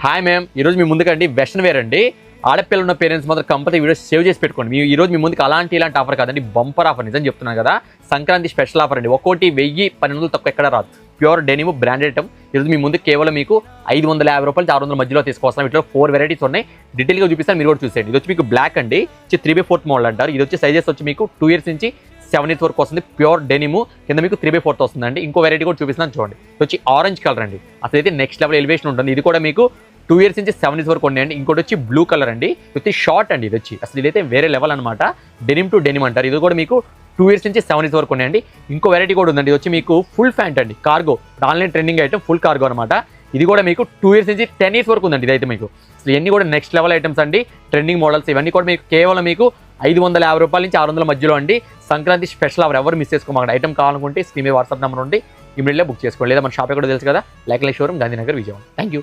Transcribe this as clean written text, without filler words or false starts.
Hi ma'am, ఈరోజు మీ ముందుకండి western wear అండి. ఆడపిల్లలు ఉన్న పేరెంట్స్ మాత్రం కంపల్సరీ వీడియో సేవ్ చేసి పెట్టుకోండి. ఈరోజు మీ ముందుకు ఇలాంటి ఆఫర్ కాదండి, బంపర్ ఆఫర్. నిజం చెప్తున్నాను కదా, సంక్రాంతి స్పెషల్ ఆఫర్ అండి. ఒక్కోటి 1000-1200 తక్కువ ఎక్కడ రాదు. Pure denim branded item. ఈరోజు మీ ముందు కేవలం మీకు 550 రూపాయలు 600 మధ్యలో తీసుకొస్తాం. వీటిలో 4 వెరైటీస్ ఉన్నాయి. డీటెయిల్గా చూపిస్తాను, మీరు కూడా చూసేయండి. ఇది వచ్చి మీకు బ్లాక్ అండి, 3/4 మోడల్ అంటారు. ఇది వచ్చి సైజెస్ వచ్చి మీకు 2 years నుంచి 7 years వరకు వస్తుంది. ప్యూర్ డెనిమ్ కింద మీకు 3/4 వస్తుందండి. ఇంకో వెరైటీ కూడా చూపిస్తున్నాను చూడండి. ఇది వచ్చి ఆరెంజ్ కలర్ అండి, అసలు అయితే నెక్స్ట్ లెవెల్ ఎలివేషన్ ఉంటుంది. ఇది కూడా మీకు 2 years నుంచి 7 years వరకు ఉన్నాయండి. ఇంకోటి వచ్చి బ్లూ కలర్ అండి, ఇది వచ్చి షార్ట్ అండి. ఇది వచ్చి అసలు ఇదైతే వేరే లెవెల్ అనమాట. డెనిమ్ టు డెనిమ్ అంటారు. ఇది కూడా మీకు 2 years నుంచి 7 years వరకు ఉన్నాయండి. ఇంకో వెరైటీ కూడా ఉందండి, ఇది వచ్చి మీకు ఫుల్ ప్యాంట్ అండి, cargo. Online trending item, full cargo అనమాట. ఇది కూడా మీకు 2 years నుంచి 10 years వరకు ఉందండి. ఇదైతే మీకు అసలు ఇవన్నీ కూడా నెక్స్ట్ లెవెల్ ఐటమ్స్ అండి, ట్రెండింగ్ మోడల్స్. ఇవన్నీ కూడా మీకు కేవలం మీకు 550 రూపాయల నుంచి 600 మధ్యలో అండి. సంక్రాంతి స్పెషల్ ఆఫర్, ఎవరు మిస్ చేసుకోమాకండి. ఐటమ్ కావాలనుకుంటే స్క్రీన్ మీద వాట్సాప్ నెంబర్ ఉండి ఇమీడియట్గా బుక్ చేసుకోండి. లేదా మన షాప్ కూడా తెలుసు కదా, like showroom, Gandhinagar, Vijayawada. Thank you.